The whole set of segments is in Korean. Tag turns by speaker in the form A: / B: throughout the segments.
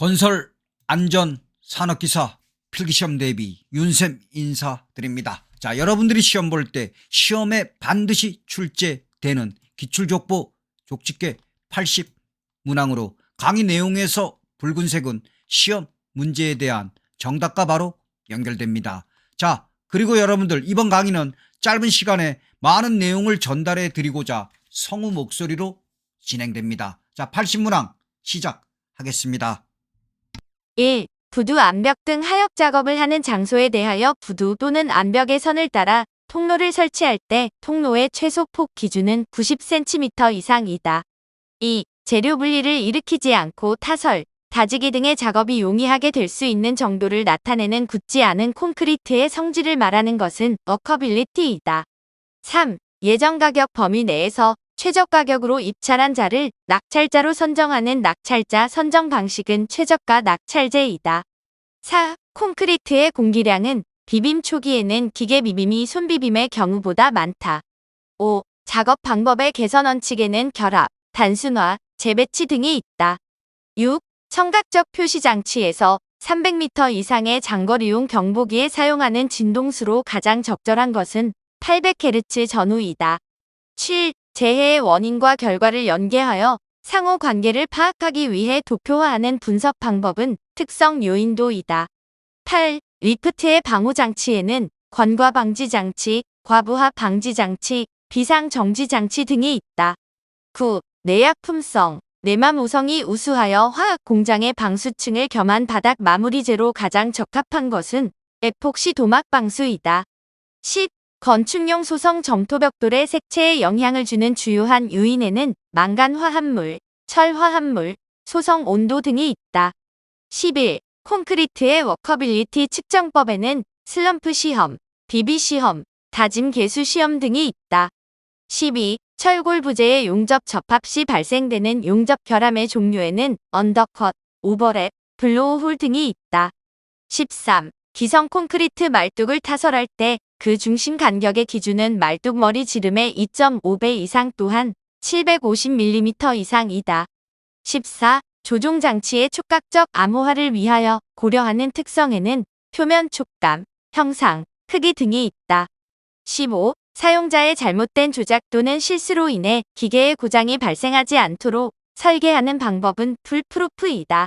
A: 건설 안전 산업기사 필기시험 대비 윤쌤 인사드립니다. 자, 여러분들이 시험 볼 때 시험에 반드시 출제되는 기출족보 족집게 80 문항으로 강의 내용에서 붉은색은 시험 문제에 대한 정답과 바로 연결됩니다. 자, 그리고 여러분들 이번 강의는 짧은 시간에 많은 내용을 전달해 드리고자 성우 목소리로 진행됩니다. 자, 80문항 시작하겠습니다.
B: 1. 부두 암벽 등 하역 작업을 하는 장소에 대하여 부두 또는 암벽의 선을 따라 통로를 설치할 때 통로의 최소 폭 기준은 90cm 이상이다. 2. 재료 분리를 일으키지 않고 타설, 다지기 등의 작업이 용이하게 될 수 있는 정도를 나타내는 굳지 않은 콘크리트의 성질을 말하는 것은 워커빌리티이다. 3. 예정 가격 범위 내에서 최저가격으로 입찰한 자를 낙찰자로 선정하는 낙찰자 선정 방식은 최저가 낙찰제이다. 4. 콘크리트의 공기량은 비빔 초기에는 기계 비빔이 손비빔의 경우보다 많다. 5. 작업 방법의 개선 원칙에는 결합, 단순화, 재배치 등이 있다. 6. 청각적 표시 장치에서 300m 이상의 장거리용 경보기에 사용하는 진동수로 가장 적절한 것은 800Hz 전후이다. 7. 재해의 원인과 결과를 연계하여 상호 관계를 파악하기 위해 도표화하는 분석 방법은 특성 요인도이다. 8. 리프트의 방호 장치에는 관과 방지 장치, 과부하 방지 장치, 비상 정지 장치 등이 있다. 9. 내약품성, 내맘 우성이 우수하여 화학 공장의 방수층을 겸한 바닥 마무리재로 가장 적합한 것은 에폭시 도막 방수이다. 10. 건축용 소성 점토벽돌의 색채에 영향을 주는 주요한 요인에는 망간 화합물, 철 화합물, 소성 온도 등이 있다. 11. 콘크리트의 워커빌리티 측정법에는 슬럼프 시험, 비비 시험, 다짐 개수 시험 등이 있다. 12. 철골 부재의 용접 접합 시 발생되는 용접 결함의 종류에는 언더컷, 오버랩, 블로우홀 등이 있다. 13. 기성 콘크리트 말뚝을 타설할 때 그 중심 간격의 기준은 말뚝 머리 지름의 2.5배 이상 또한 750mm 이상이다. 14. 조종 장치의 촉각적 암호화를 위하여 고려하는 특성에는 표면 촉감, 형상, 크기 등이 있다. 15. 사용자의 잘못된 조작 또는 실수로 인해 기계의 고장이 발생하지 않도록 설계하는 방법은 풀프루프이다.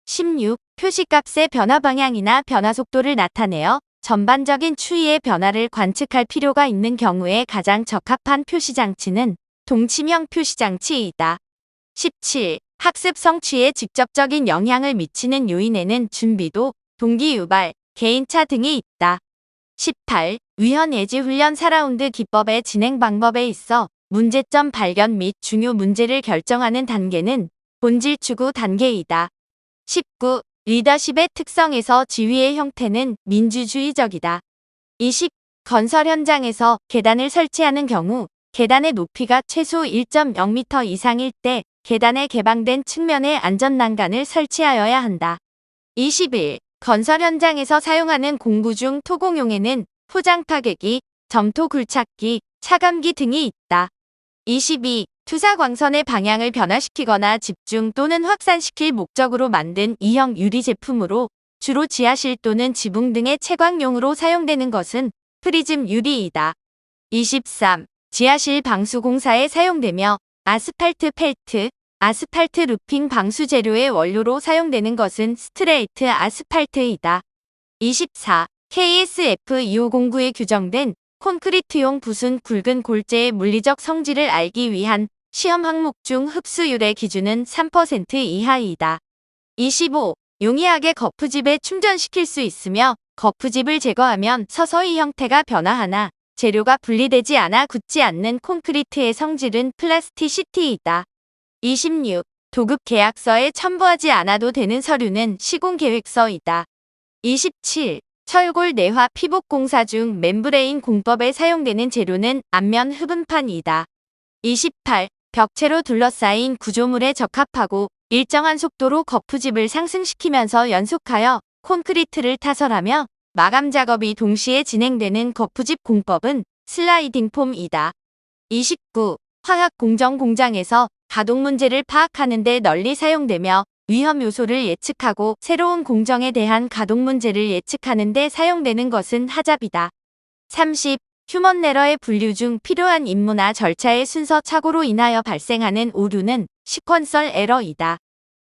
B: 16. 표시값의 변화 방향이나 변화 속도를 나타내어 전반적인 추이의 변화를 관측할 필요가 있는 경우에 가장 적합한 표시장치는 동치형 표시장치이다. 17. 학습 성취에 직접적인 영향을 미치는 요인에는 준비도, 동기 유발, 개인차 등이 있다. 18. 위헌 예지 훈련 4라운드 기법의 진행 방법에 있어 문제점 발견 및 중요 문제를 결정하는 단계는 본질 추구 단계이다. 19. 리더십의 특성에서 지휘의 형태는 민주주의적이다. 20. 건설 현장에서 계단을 설치하는 경우 계단의 높이가 최소 1.0m 이상일 때 계단에 개방된 측면에 안전난간을 설치하여야 한다. 21. 건설 현장에서 사용하는 공구 중 토공용에는 포장 타개기, 점토 굴착기, 차감기 등이 있다. 22. 투사 광선의 방향을 변화시키거나 집중 또는 확산시킬 목적으로 만든 E형 유리 제품으로 주로 지하실 또는 지붕 등의 채광용으로 사용되는 것은 프리즘 유리이다. 23. 지하실 방수 공사에 사용되며 아스팔트 펠트, 아스팔트 루핑 방수 재료의 원료로 사용되는 것은 스트레이트 아스팔트이다. 24. KSF 2509에 규정된 콘크리트용 붓은 굵은 골재의 물리적 성질을 알기 위한 시험 항목 중 흡수율의 기준은 3% 이하이다. 25. 용이하게 거푸집에 충전시킬 수 있으며 거푸집을 제거하면 서서히 형태가 변화하나 재료가 분리되지 않아 굳지 않는 콘크리트의 성질은 플라스티시티이다. 26. 도급 계약서에 첨부하지 않아도 되는 서류는 시공계획서이다. 27. 철골 내화 피복 공사 중 멤브레인 공법에 사용되는 재료는 앞면 흡음판이다. 28. 벽체로 둘러싸인 구조물에 적합하고 일정한 속도로 거푸집을 상승시키면서 연속하여 콘크리트를 타설하며 마감 작업이 동시에 진행되는 거푸집 공법은 슬라이딩 폼이다. 29. 화학 공정 공장에서 가동 문제를 파악하는 데 널리 사용되며 위험 요소를 예측하고 새로운 공정에 대한 가동 문제를 예측하는 데 사용되는 것은 하잡이다. 30. 휴먼 에러의 분류 중 필요한 임무나 절차의 순서 착오로 인하여 발생하는 오류는 시퀀설 에러이다.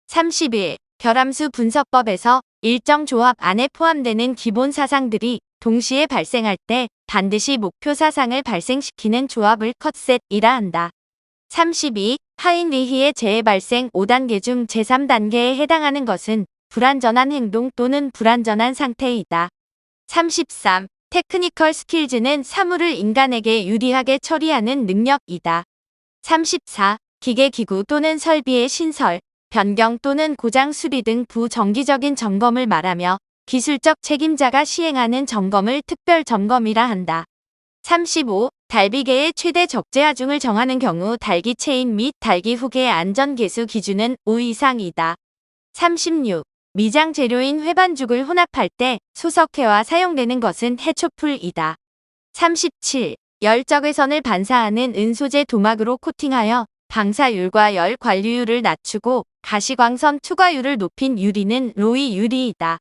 B: 31. 결함수 분석법에서 일정 조합 안에 포함되는 기본 사상들이 동시에 발생할 때 반드시 목표 사상을 발생시키는 조합을 컷셋이라 한다. 32. 하인리히의 재해 발생 5단계 중 제3단계에 해당하는 것은 불완전한 행동 또는 불완전한 상태이다. 33. 테크니컬 스킬즈는 사물을 인간에게 유리하게 처리하는 능력이다. 34. 기계기구 또는 설비의 신설, 변경 또는 고장 수리 등 부정기적인 점검을 말하며 기술적 책임자가 시행하는 점검을 특별 점검이라 한다. 35. 달비계의 최대 적재 하중을 정하는 경우 달기 체인 및 달기 후계의 안전 계수 기준은 5 이상이다. 36. 미장 재료인 회반죽을 혼합할 때 소석회와 사용되는 것은 해초풀이다. 37. 열적외선을 반사하는 은소재 도막으로 코팅하여 방사율과 열 관리율을 낮추고 가시광선 투과율을 높인 유리는 로이 유리이다.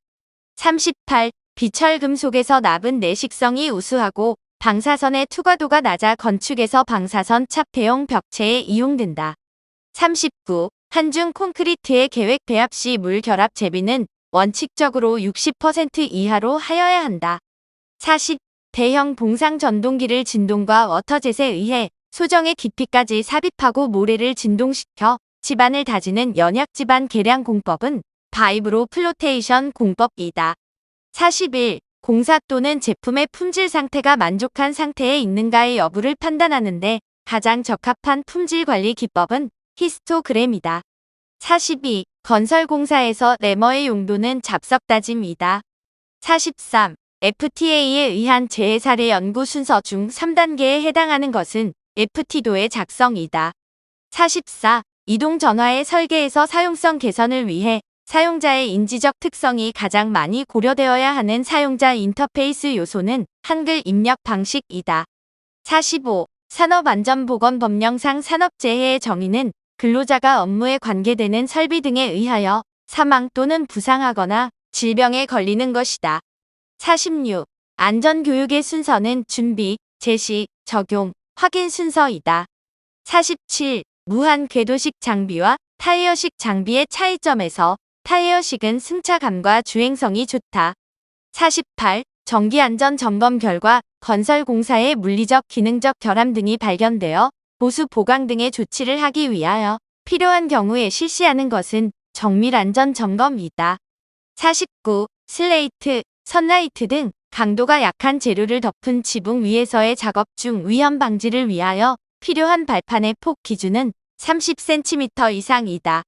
B: 38. 비철금속에서 납은 내식성이 우수하고 방사선의 투과도가 낮아 건축에서 방사선 차폐용 벽체에 이용된다. 39. 한중 콘크리트의 계획 배합 시 물 결합 제비는 원칙적으로 60% 이하로 하여야 한다. 40. 대형 봉상 전동기를 진동과 워터젯에 의해 소정의 깊이까지 삽입하고 모래를 진동시켜 지반을 다지는 연약 지반 계량 공법은 바이브로 플로테이션 공법이다. 41. 공사 또는 제품의 품질 상태가 만족한 상태에 있는가의 여부를 판단하는데 가장 적합한 품질 관리 기법은 히스토그램이다. 42. 건설공사에서 레머의 용도는 잡석다짐이다. 43. FTA에 의한 재해 사례 연구 순서 중 3단계에 해당하는 것은 FT도의 작성이다. 44. 이동 전화의 설계에서 사용성 개선을 위해 사용자의 인지적 특성이 가장 많이 고려되어야 하는 사용자 인터페이스 요소는 한글 입력 방식이다. 45. 산업안전보건법령상 산업재해의 정의는 근로자가 업무에 관계되는 설비 등에 의하여 사망 또는 부상하거나 질병에 걸리는 것이다. 46. 안전교육의 순서는 준비, 제시, 적용, 확인 순서이다. 47. 무한 궤도식 장비와 타이어식 장비의 차이점에서 타이어식은 승차감과 주행성이 좋다. 48. 정기안전점검 결과 건설공사의 물리적, 기능적 결함 등이 발견되어 보수 보강 등의 조치를 하기 위하여 필요한 경우에 실시하는 것은 정밀안전점검이다. 49. 슬레이트, 선라이트 등 강도가 약한 재료를 덮은 지붕 위에서의 작업 중 위험 방지를 위하여 필요한 발판의 폭 기준은 30cm 이상이다.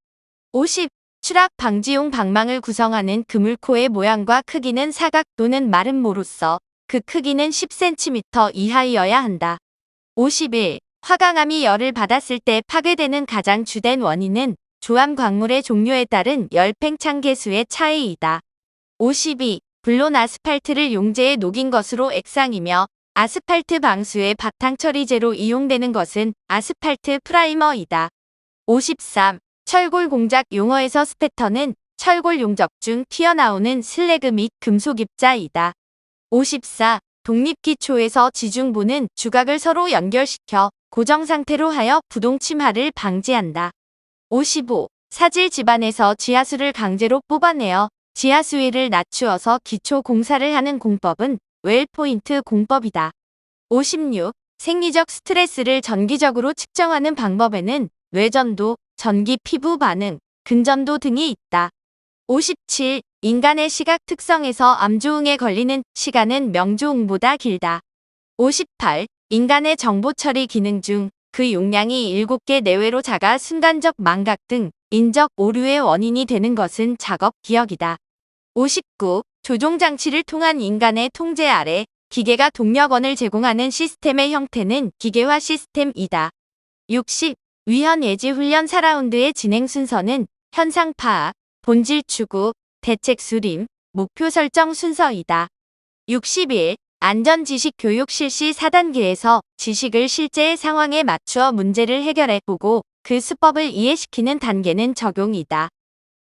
B: 50. 추락 방지용 방망을 구성하는 그물코의 모양과 크기는 사각 또는 마른 모로서 그 크기는 10cm 이하여야 한다. 51. 화강암이 열을 받았을 때 파괴되는 가장 주된 원인은 조암 광물의 종류에 따른 열 팽창 개수의 차이이다. 52. 불론 아스팔트를 용제에 녹인 것으로 액상이며 아스팔트 방수의 바탕 처리제로 이용되는 것은 아스팔트 프라이머이다. 53. 철골 공작 용어에서 스패터는 철골 용접 중 튀어나오는 슬래그 및 금속 입자이다. 54. 독립기초에서 지중부는 주각을 서로 연결시켜 고정 상태로 하여 부동 침하를 방지한다. 55. 사질 집안에서 지하수를 강제로 뽑아내어 지하수위를 낮추어서 기초 공사를 하는 공법은 웰포인트 공법이다. 56. 생리적 스트레스를 전기적으로 측정하는 방법에는 뇌전도, 전기 피부 반응, 근전도 등이 있다. 57. 인간의 시각 특성에서 암조응에 걸리는 시간은 명조응보다 길다. 58. 인간의 정보 처리 기능 중 그 용량이 7개 내외로 작아 순간적 망각 등 인적 오류의 원인이 되는 것은 작업 기억이다. 59. 조종장치를 통한 인간의 통제 아래 기계가 동력원을 제공하는 시스템의 형태는 기계화 시스템이다. 60. 위헌 예지 훈련 4라운드의 진행 순서는 현상 파악, 본질 추구, 대책 수림, 목표 설정 순서이다. 61. 안전지식 교육 실시 4단계에서 지식을 실제의 상황에 맞추어 문제를 해결해 보고 그 수법을 이해시키는 단계는 적용이다.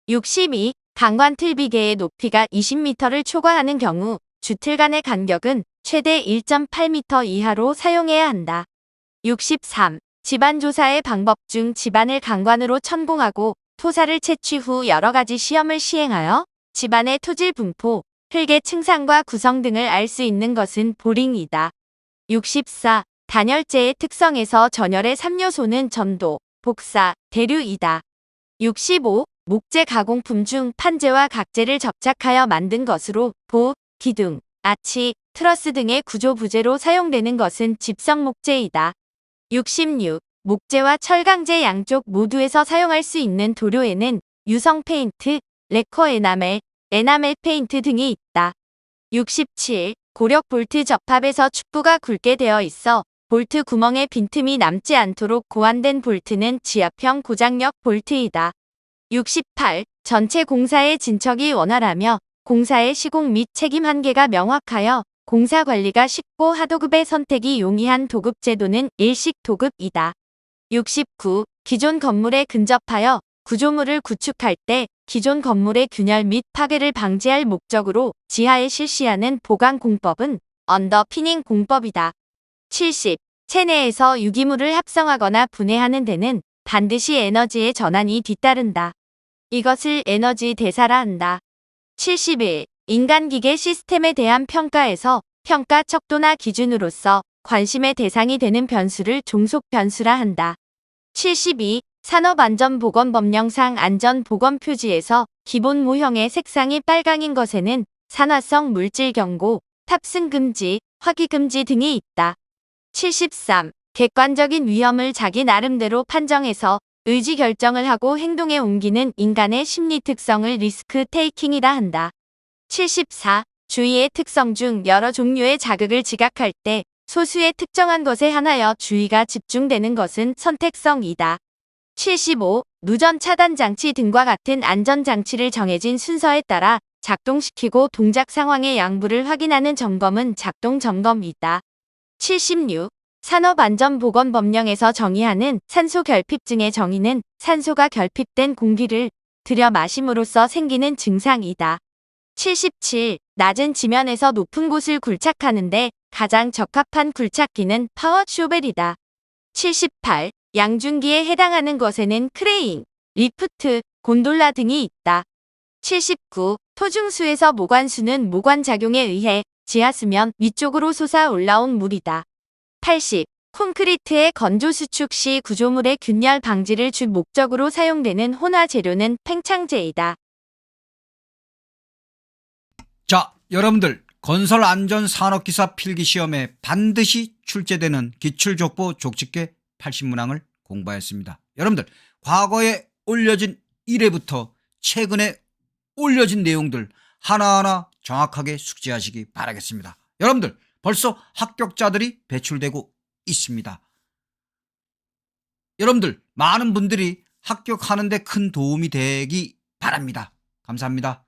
B: 62. 강관 틀비개의 높이가 20m를 초과하는 경우 주틀 간의 간격은 최대 1.8m 이하로 사용해야 한다. 63. 집안 조사의 방법 중 집안을 강관으로 천공하고 토사를 채취 후 여러 가지 시험을 시행하여 집안의 토질 분포, 흙의 층상과 구성 등을 알 수 있는 것은 보링이다. 64. 단열재의 특성에서 전열의 3요소는 점도, 복사, 대류이다. 65. 목재 가공품 중 판재와 각재를 접착하여 만든 것으로 보, 기둥, 아치, 트러스 등의 구조 부재로 사용되는 것은 집성 목재이다. 66. 목재와 철강재 양쪽 모두에서 사용할 수 있는 도료에는 유성 페인트, 레커 에나멜, 에나멜 페인트 등이 있다. 67. 고력 볼트 접합에서 축부가 굵게 되어 있어 볼트 구멍에 빈틈이 남지 않도록 고안된 볼트는 지압형 고장력 볼트이다. 68. 전체 공사의 진척이 원활하며 공사의 시공 및 책임 한계가 명확하여 공사 관리가 쉽고 하도급의 선택이 용이한 도급 제도는 일식 도급이다. 69. 기존 건물에 근접하여 구조물을 구축할 때 기존 건물의 균열 및 파괴를 방지할 목적으로 지하에 실시하는 보강 공법은 언더피닝 공법이다. 70. 체내에서 유기물을 합성하거나 분해하는 데는 반드시 에너지의 전환이 뒤따른다. 이것을 에너지 대사라 한다. 71. 인간기계 시스템에 대한 평가에서 평가 척도나 기준으로서 관심의 대상이 되는 변수를 종속 변수라 한다. 72. 산업안전보건법령상 안전보건표지에서 기본 모형의 색상이 빨강인 것에는 산화성 물질 경고, 탑승 금지, 화기 금지 등이 있다. 73. 객관적인 위험을 자기 나름대로 판정해서 의지 결정을 하고 행동에 옮기는 인간의 심리 특성을 리스크 테이킹이라 한다. 74. 주의의 특성 중 여러 종류의 자극을 지각할 때 소수의 특정한 것에 한하여 주의가 집중되는 것은 선택성이다. 75. 누전 차단 장치 등과 같은 안전장치를 정해진 순서에 따라 작동시키고 동작 상황의 양부를 확인하는 점검은 작동 점검이다. 76. 산업안전보건법령에서 정의하는 산소 결핍증의 정의는 산소가 결핍된 공기를 들여 마심으로써 생기는 증상이다. 77. 낮은 지면에서 높은 곳을 굴착하는데 가장 적합한 굴착기는 파워 쇼벨이다. 78. 양중기에 해당하는 것에는 크레인, 리프트, 곤돌라 등이 있다. 79. 토중수에서 모관수는 모관작용에 의해 지하수면 위쪽으로 솟아 올라온 물이다. 80. 콘크리트의 건조 수축 시 구조물의 균열 방지를 주 목적으로 사용되는 혼화 재료는 팽창제이다.
A: 자, 여러분들 건설 안전 산업기사 필기시험에 반드시 출제되는 기출족보 족집계 80문항을 공부하였습니다. 여러분들 과거에 올려진 1회부터 최근에 올려진 내용들 하나하나 정확하게 숙지하시기 바라겠습니다. 여러분들 벌써 합격자들이 배출되고 있습니다. 여러분들 많은 분들이 합격하는 데 큰 도움이 되기 바랍니다. 감사합니다.